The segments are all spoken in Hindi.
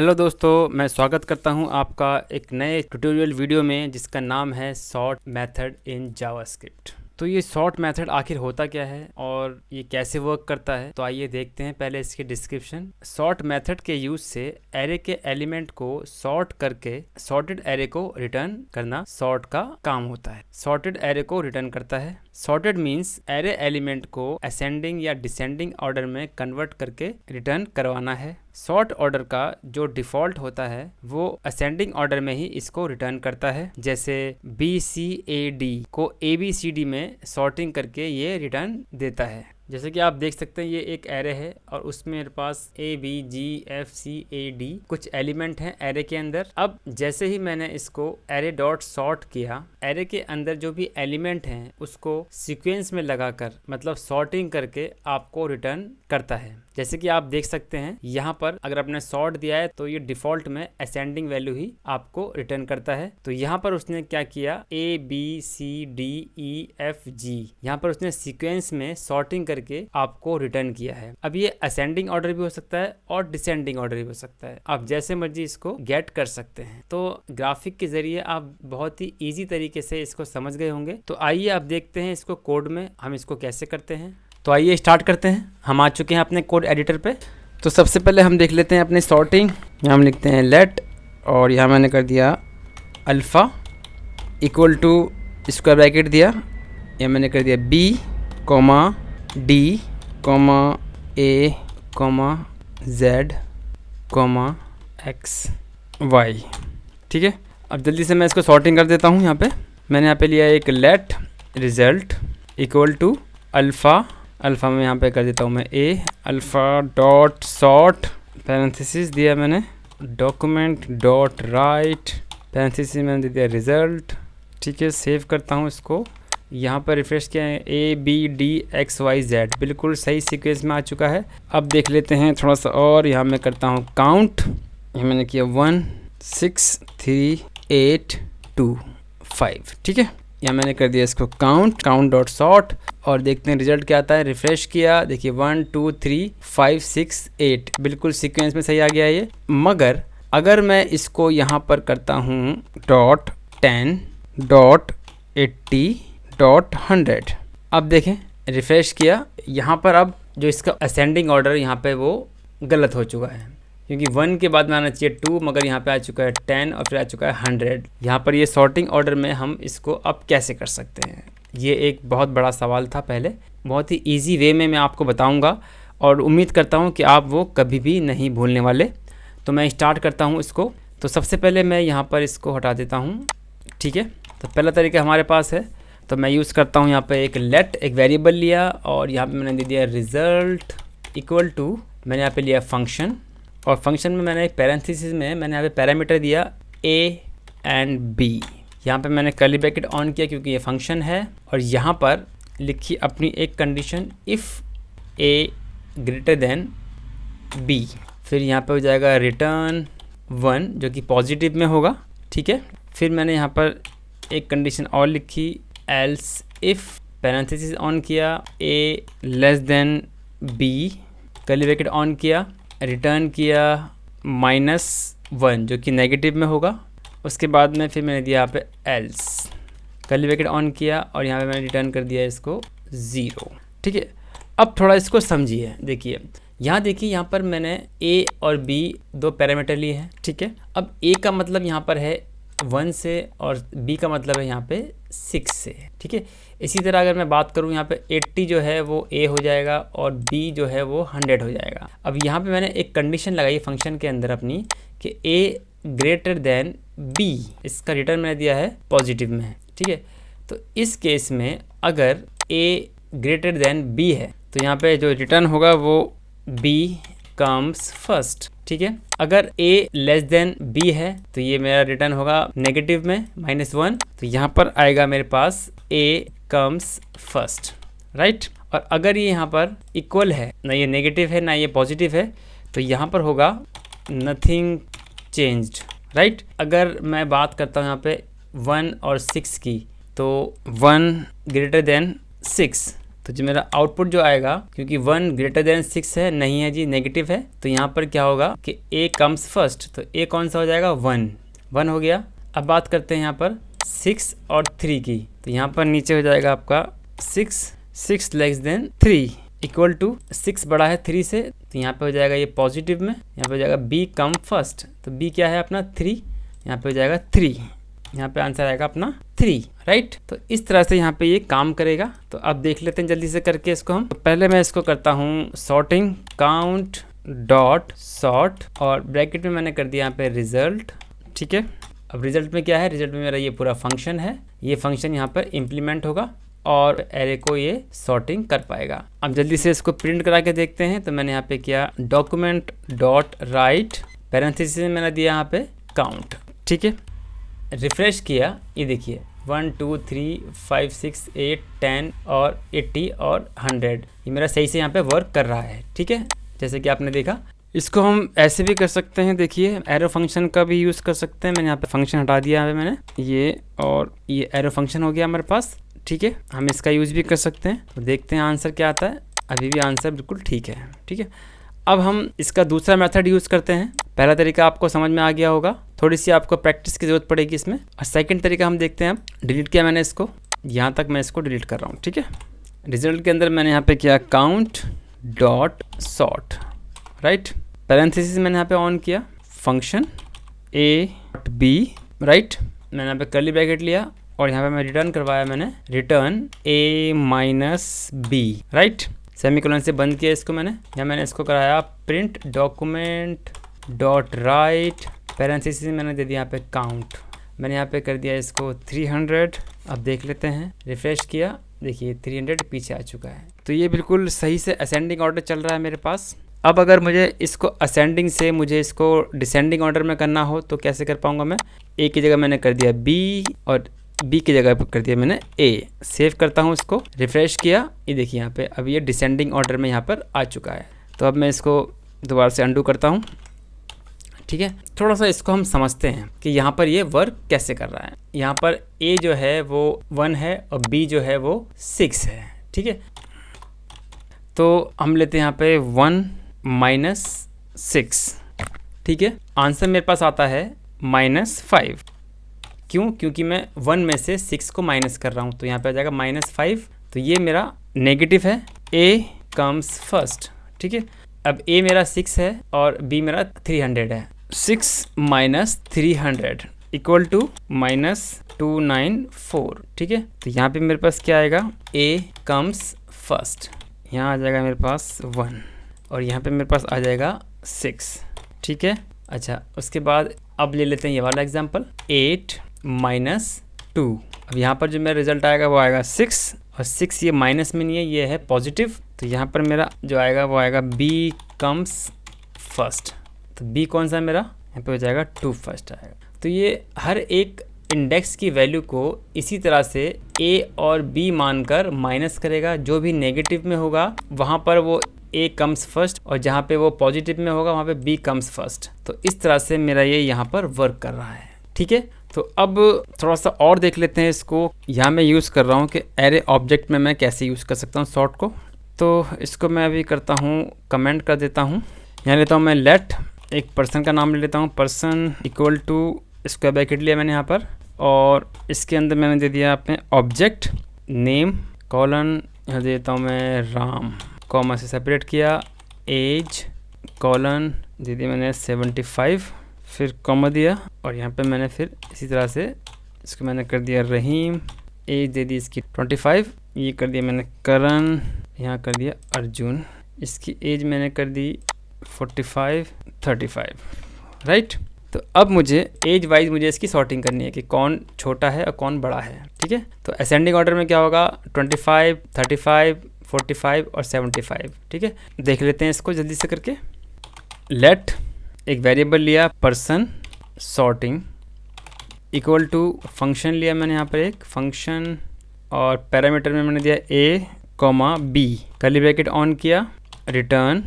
हेलो दोस्तों, मैं स्वागत करता हूं आपका एक नए ट्यूटोरियल वीडियो में जिसका नाम है सॉर्ट मेथड इन जावास्क्रिप्ट। तो ये सॉर्ट मेथड आखिर होता क्या है और ये कैसे वर्क करता है, तो आइए देखते हैं पहले इसकी डिस्क्रिप्शन। सॉर्ट मेथड के यूज से एरे के एलिमेंट को सॉर्ट करके सॉर्टेड एरे को रिटर्न करना सॉर्ट का काम होता है। सॉर्टेड एरे को रिटर्न करता है। सॉर्टेड मीन्स एरे एलिमेंट को असेंडिंग या डिसेंडिंग ऑर्डर में कन्वर्ट करके रिटर्न करवाना है। सॉर्ट ऑर्डर का जो डिफ़ॉल्ट होता है वो असेंडिंग ऑर्डर में ही इसको रिटर्न करता है। जैसे BCAD को ABCD में सॉर्टिंग करके ये रिटर्न देता है। जैसे कि आप देख सकते हैं ये एक एरे है और उसमें मेरे पास ABGFCAD कुछ एलिमेंट हैं एरे के अंदर। अब जैसे ही मैंने इसको एरे डॉट सॉर्ट किया, एरे के अंदर जो भी एलिमेंट हैं उसको सीक्वेंस में लगाकर मतलब सॉर्टिंग करके आपको रिटर्न करता है। जैसे कि आप देख सकते हैं यहाँ पर अगर आपने सॉर्ट दिया है तो ये डिफ़ॉल्ट में असेंडिंग वैल्यू ही आपको रिटर्न करता है। तो यहाँ पर उसने क्या किया, ABCDEFG यहाँ पर उसने सीक्वेंस में सॉर्टिंग करके आपको रिटर्न किया है। अब ये असेंडिंग ऑर्डर भी हो सकता है और डिसेंडिंग ऑर्डर भी हो सकता है, आप जैसे मर्जी इसको गेट कर सकते हैं। तो ग्राफिक के जरिए आप बहुत ही ईजी तरीके से इसको समझ गए होंगे। तो आइए आप देखते हैं इसको कोड में हम इसको कैसे करते हैं। तो आइए स्टार्ट करते हैं। हम आ चुके हैं अपने कोड एडिटर पे। तो सबसे पहले हम देख लेते हैं अपनी सॉर्टिंग। यहाँ हम लिखते हैं लेट और यहाँ मैंने कर दिया alpha equal to square bracket दिया, यहाँ मैंने कर दिया B, D, A, Z, X, Y। ठीक है, अब जल्दी से मैं इसको सॉर्टिंग कर देता हूँ। यहाँ पे मैंने यहाँ पे लिया एक let result equal to alpha में यहाँ पे कर देता हूँ मैं A, alpha dot sort parenthesis दिया मैंने, डॉक्यूमेंट डॉट राइट पैरेंथेसिस मैंने दे दिया रिज़ल्ट। ठीक है, सेव करता हूँ इसको। यहाँ पर रिफ्रेश किया है ABDXYZ बिल्कुल सही सीक्वेंस में आ चुका है। अब देख लेते हैं थोड़ा सा और। यहाँ मैं करता हूँ काउंट, यहाँ मैंने किया 1 6 3 8 2 5। ठीक है, यहाँ मैंने कर दिया इसको काउंट डॉट सॉर्ट और देखते हैं रिजल्ट क्या आता है। रिफ्रेश किया, देखिए 1 2 3 5 6 8 बिल्कुल सीक्वेंस में सही आ गया ये। मगर अगर मैं इसको यहाँ पर करता हूँ डॉट 10 डॉट 80 डॉट 100, अब देखें रिफ्रेश किया, यहाँ पर अब जो इसका असेंडिंग ऑर्डर यहाँ पे वो गलत हो चुका है, क्योंकि 1 के बाद में आना चाहिए 2 मगर यहाँ पे आ चुका है 10 और फिर आ चुका है 100। यहाँ पर ये सॉर्टिंग ऑर्डर में हम इसको अब कैसे कर सकते हैं, ये एक बहुत बड़ा सवाल था। पहले बहुत ही इजी वे में मैं आपको बताऊंगा और उम्मीद करता हूँ कि आप वो कभी भी नहीं भूलने वाले। तो मैं स्टार्ट करता हूँ इसको। तो सबसे पहले मैं यहाँ पर इसको हटा देता हूँ। ठीक है, तो पहला तरीका हमारे पास है, तो मैं यूज़ करता हूँ यहाँ पे एक लेट, एक वेरिएबल लिया और यहाँ पे मैंने दे दिया रिज़ल्ट इक्वल टू, मैंने यहाँ पे लिया फंक्शन और फंक्शन में मैंने एक पैरेंथेसिस में मैंने यहाँ पे पैरामीटर दिया A एंड B। यहाँ पे मैंने कर्ली ब्रैकेट ऑन किया क्योंकि ये फंक्शन है और यहाँ पर लिखी अपनी एक condition if A greater than B। फिर यहाँ पे हो जाएगा रिटर्न 1 जो कि पॉजिटिव में होगा। ठीक है, फिर मैंने यहाँ पर एक कंडीशन और लिखी एल्स इफ़, पैरेंथेसिस ऑन किया A less than B, curly bracket on किया, रिटर्न किया -1 जो कि नेगेटिव में होगा। उसके बाद में फिर मैंने दिया यहाँ पे एल्स, कर्ली ब्रैकेट ऑन किया और यहाँ पे मैंने रिटर्न कर दिया इसको 0। ठीक है, अब थोड़ा इसको समझिए। देखिए यहाँ देखिए, यहाँ पर मैंने A और B दो पैरामीटर लिए हैं। ठीक है, अब A का मतलब यहाँ पर है 1 से और B का मतलब है यहाँ पे 6 से। ठीक है, इसी तरह अगर मैं बात करूँ यहाँ पे 80 जो है वो A हो जाएगा और B जो है वो 100 हो जाएगा। अब यहाँ पे मैंने एक कंडीशन लगाई फंक्शन के अंदर अपनी कि A ग्रेटर देन B, इसका रिटर्न मैंने दिया है पॉजिटिव में। ठीक है, तो इस केस में अगर A ग्रेटर देन B है तो यहाँ पे जो रिटर्न होगा वो B कम्स फर्स्ट। ठीक है, अगर A लेस देन B है तो ये मेरा रिटर्न होगा नेगेटिव में -1, तो यहाँ पर आएगा मेरे पास A कम्स फर्स्ट, राइट। और अगर ये यहाँ पर इक्वल है, ना ये नेगेटिव है ना ये पॉजिटिव है, तो यहाँ पर होगा नथिंग चेंज्ड, राइट। अगर मैं बात करता हूँ यहाँ पे 1 और 6 की, तो 1 ग्रेटर देन 6 तो जो मेरा आउटपुट जो आएगा, क्योंकि 1 ग्रेटर देन 6 है, नहीं है जी, नेगेटिव है, तो यहाँ पर क्या होगा कि ए कम्स फर्स्ट, तो ए कौन सा हो जाएगा 1 हो गया। अब बात करते हैं यहाँ पर 6 और 3 की, तो यहाँ पर नीचे हो जाएगा आपका 6 लेस देन 3 इक्वल टू 6 बड़ा है 3 से, तो यहाँ पे हो जाएगा ये पॉजिटिव में, यहाँ पे हो जाएगा बी कम फर्स्ट, तो बी क्या है अपना 3, यहाँ पे हो जाएगा 3, यहाँ पे आंसर आएगा अपना 3, राइट। तो इस तरह से यहाँ पे ये काम करेगा। तो अब देख लेते हैं जल्दी से करके इसको हम। तो पहले मैं इसको करता हूँ सॉर्टिंग काउंट डॉट सॉर्ट, और ब्रैकेट में मैंने कर दिया यहाँ पे रिजल्ट, ठीक है। अब रिजल्ट में क्या है, रिजल्ट में मेरा ये पूरा फंक्शन है, ये फंक्शन यहाँ पर इम्प्लीमेंट होगा और एरे को ये सॉर्टिंग कर पाएगा। अब जल्दी से इसको प्रिंट करा के देखते हैं। तो मैंने यहाँ पे किया डॉक्यूमेंट डॉट राइट, पैरेंथेसिस में मैंने दिया यहाँ पे काउंट, ठीक है। रिफ्रेश किया, ये देखिए 1 2 3 5 6 8 10 और 80 और 100, ये मेरा सही से यहाँ पे वर्क कर रहा है, ठीक है, जैसे कि आपने देखा। इसको हम ऐसे भी कर सकते हैं, देखिए एरो फंक्शन का भी यूज़ कर सकते हैं। मैंने यहाँ पे फंक्शन हटा दिया है मैंने, ये और ये एरो फंक्शन हो गया हमारे पास, ठीक है। हम इसका यूज़ भी कर सकते हैं। तो देखते हैं आंसर क्या आता है। अभी भी आंसर बिल्कुल ठीक है, ठीक है। अब हम इसका दूसरा मेथड यूज़ करते हैं। पहला तरीका आपको समझ में आ गया होगा, थोड़ी सी आपको प्रैक्टिस की ज़रूरत पड़ेगी इसमें। और सेकंड तरीका हम देखते हैं। अब डिलीट किया मैंने इसको, यहाँ तक मैं इसको डिलीट कर रहा हूँ, ठीक है। रिजल्ट के अंदर मैंने यहाँ पे किया count dot sort, right. Parenthesis मैंने यहाँ पे ऑन किया, फंक्शन ए बी, राइट। मैंने यहाँ पे कर्ली ब्रैकेट लिया और यहाँ पे मैं रिटर्न करवाया मैंने रिटर्न ए माइनस बी, राइट। सेमीकोलन से बंद किया इसको मैंने। यहाँ मैंने इसको कराया print document dot right, parenthesis मैंने दे दिया यहाँ पे काउंट, मैंने यहाँ पे कर दिया इसको 300। अब देख लेते हैं, रिफ्रेश किया, देखिए 300 पीछे आ चुका है। तो ये बिल्कुल सही से असेंडिंग ऑर्डर चल रहा है मेरे पास। अब अगर मुझे इसको असेंडिंग से मुझे इसको डिसेंडिंग ऑर्डर में करना हो तो कैसे कर पाऊँगा मैं। ए की जगह मैंने कर दिया बी और बी की जगह कर दिया मैंने ए। सेव करता हूँ इसको, रिफ्रेश किया, ये देखिए यहाँ पे अब ये डिसेंडिंग ऑर्डर में यहाँ पर आ चुका है। तो अब मैं इसको दोबारा से अंडू करता हूँ, ठीक है। थोड़ा सा इसको हम समझते हैं कि यहाँ पर ये वर्क कैसे कर रहा है। यहाँ पर ए जो है वो 1 है और बी जो है वो 6 है, ठीक है। तो हम लेते हैं यहाँ पे 1 माइनस 6, ठीक है। आंसर मेरे पास आता है -5। क्यों? क्योंकि मैं 1 में से 6 को माइनस कर रहा हूँ, तो यहाँ पे आ जाएगा -5। तो ये मेरा नेगेटिव है, ए कम्स फर्स्ट, ठीक है। अब ए मेरा 6 है और बी मेरा 300 है। 6 माइनस 300 इक्वल टू -294, ठीक है। तो यहाँ पे मेरे पास क्या आएगा, ए कम्स फर्स्ट, यहाँ आ जाएगा मेरे पास 1 और यहाँ पे मेरे पास आ जाएगा 6, ठीक है। अच्छा, उसके बाद अब ले लेते हैं ये वाला एग्जांपल, 8 माइनस 2। अब यहाँ पर जो मेरा रिजल्ट आएगा वो आएगा 6 और 6 ये माइनस में नहीं है, ये है पॉजिटिव। तो यहाँ पर मेरा जो आएगा वो आएगा बी कम्स फर्स्ट। तो बी कौन सा है मेरा, यहाँ पे हो जाएगा 2 फर्स्ट आएगा। तो ये हर एक इंडेक्स की वैल्यू को इसी तरह से ए और बी मानकर माइनस करेगा। जो भी नेगेटिव में होगा वहाँ पर वो ए कम्स फर्स्ट और जहाँ पे वो पॉजिटिव में होगा वहाँ पे बी कम्स फर्स्ट। तो इस तरह से मेरा ये यहाँ पर वर्क कर रहा है, ठीक है। तो अब थोड़ा सा और देख लेते हैं इसको। यहाँ मैं यूज़ कर रहा हूँ कि एरे ऑब्जेक्ट में मैं कैसे यूज़ कर सकता हूँ सॉर्ट को। तो इसको मैं अभी करता हूँ, कमेंट कर देता हूँ। यहाँ लेता हूँ मैं लेट, एक पर्सन का नाम ले लेता हूँ, person equal to square bracket लिया मैंने यहाँ पर, और इसके अंदर मैंने दे दिया अपने ऑब्जेक्ट नेम कॉलन, यहाँ दे देता हूँ मैं राम, कॉमा से सेपरेट किया, एज कॉलन दे दिया मैंने 75, फिर कॉमा दिया और यहाँ पे मैंने फिर इसी तरह से इसको मैंने कर दिया रहीम, एज दे दी इसकी 25, ये कर दिया मैंने करण, यहाँ कर दिया अर्जुन, इसकी एज मैंने कर दी 45 35, राइट। तो अब मुझे एज वाइज मुझे इसकी सॉर्टिंग करनी है कि कौन छोटा है और कौन बड़ा है, ठीक है। तो असेंडिंग ऑर्डर में क्या होगा, 25 35 45 और 75, ठीक है। देख लेते हैं इसको जल्दी से करके। लेट एक वेरिएबल लिया person sorting equal to function लिया मैंने यहाँ पर एक फंक्शन, और पैरामीटर में मैंने दिया A comma B, curly bracket on किया, रिटर्न।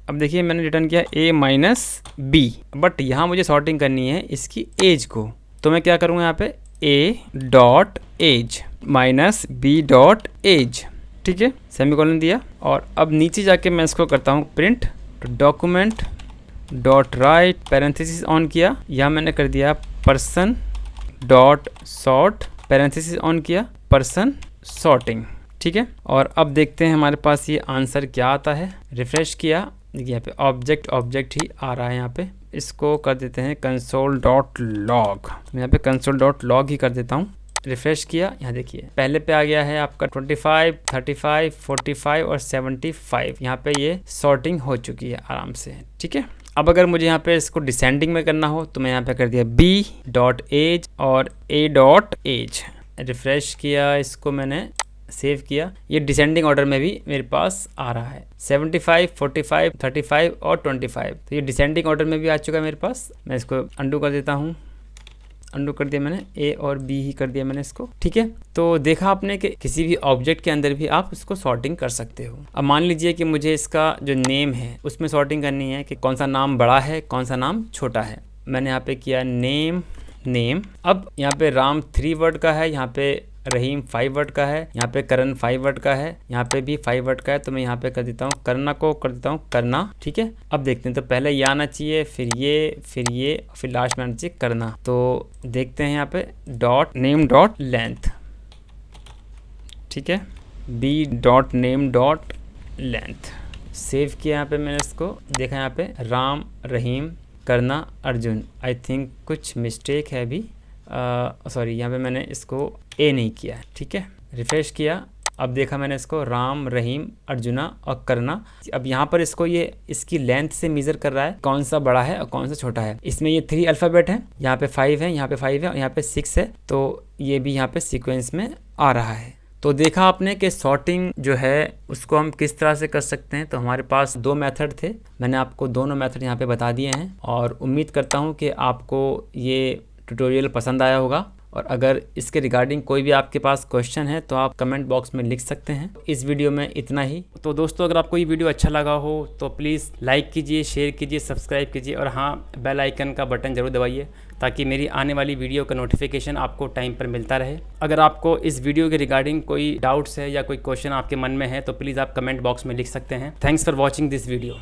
अब देखिए मैंने रिटर्न किया ए माइनस बी, बट यहाँ मुझे सॉर्टिंग करनी है इसकी एज को। तो मैं क्या करूँगा यहाँ पे, A dot age minus B dot age, ठीक है, सेमीकोलन दिया। और अब नीचे जाके मैं इसको करता हूँ प्रिंट, तो document dot right parenthesis on किया, यहाँ मैंने कर दिया person dot sort parenthesis on किया पर्सन सॉर्टिंग, ठीक है। और अब देखते हैं हमारे पास ये आंसर क्या आता है। रिफ्रेश किया, देखिए यहाँ पे ऑब्जेक्ट ही आ रहा है। यहाँ पे इसको कर देते हैं कंसोल डॉट लॉग, मैं यहाँ पे कंसोल डॉट लॉग ही कर देता हूँ। रिफ्रेश किया, यहाँ देखिए पहले पे आ गया है आपका 25, 35, 45 और 75। यहाँ पे ये सॉर्टिंग हो चुकी है आराम से, ठीक है। अब अगर मुझे यहाँ पे इसको डिसेंडिंग में करना हो तो मैं यहाँ पे कर दिया B डॉट एज और A डॉट एज। रिफ्रेश किया, इसको मैंने सेव किया, ये डिसेंडिंग ऑर्डर में भी मेरे पास आ रहा है 75, 45, 35 और 25। तो ये डिसेंडिंग ऑर्डर में भी आ चुका है मेरे पास। मैं इसको अंडू कर देता हूँ, अंडू कर दिया मैंने, ए और बी ही कर दिया मैंने इसको, ठीक है। तो देखा आपने कि किसी भी ऑब्जेक्ट के अंदर भी आप उसको सॉर्टिंग कर सकते हो। अब मान लीजिए कि मुझे इसका जो नेम है उसमें सॉर्टिंग करनी है कि कौन सा नाम बड़ा है कौन सा नाम छोटा है। मैंने यहाँ पे किया नेम। अब यहाँ पे राम 3 वर्ड का है, यहाँ पे रहीम 5 वर्ड का है, यहाँ पे करण 5 वर्ड का है, यहाँ पे भी 5 वर्ड का है। तो मैं यहाँ पे कर देता हूँ करना को कर देता हूँ करना, ठीक है। अब देखते हैं, तो पहले ये आना चाहिए, फिर ये फिर लास्ट में आना चाहिए करना। तो देखते हैं यहाँ पे डॉट नेम डॉट लेंथ, ठीक है, B dot name dot length. Save किया यहाँ पे मैंने इसको, देखा यहाँ पे राम रहीम करना अर्जुन। आई थिंक कुछ मिस्टेक है अभी, सॉरी यहाँ पे मैंने इसको ए नहीं किया है, ठीक है। रिफ्रेश किया, अब देखा मैंने इसको राम रहीम अर्जुना और करना। अब यहाँ पर इसको ये इसकी लेंथ से मेज़र कर रहा है कौन सा बड़ा है और कौन सा छोटा है। इसमें ये 3 अल्फ़ाबेट हैं, यहाँ पे 5 है, यहाँ पे 5 है और यहाँ पे 6 है। तो ये भी यहाँ पे सीक्वेंस में आ रहा है। तो देखा आपने कि सॉर्टिंग जो है उसको हम किस तरह से कर सकते हैं। तो हमारे पास 2 मेथड थे, मैंने आपको दोनों मेथड यहाँ पे बता दिए हैं और उम्मीद करता हूँ कि आपको ये ट्यूटोरियल पसंद आया होगा। और अगर इसके रिगार्डिंग कोई भी आपके पास क्वेश्चन है तो आप कमेंट बॉक्स में लिख सकते हैं। इस वीडियो में इतना ही। तो दोस्तों, अगर आपको ये वीडियो अच्छा लगा हो तो प्लीज़ लाइक कीजिए, शेयर कीजिए, सब्सक्राइब कीजिए और हाँ, बेल आइकन का बटन ज़रूर दबाइए ताकि मेरी आने वाली वीडियो का नोटिफिकेशन आपको टाइम पर मिलता रहे। अगर आपको इस वीडियो के रिगार्डिंग कोई डाउट्स है या कोई क्वेश्चन आपके मन में है तो प्लीज़ आप कमेंट बॉक्स में लिख सकते हैं। Thanks for watching this video.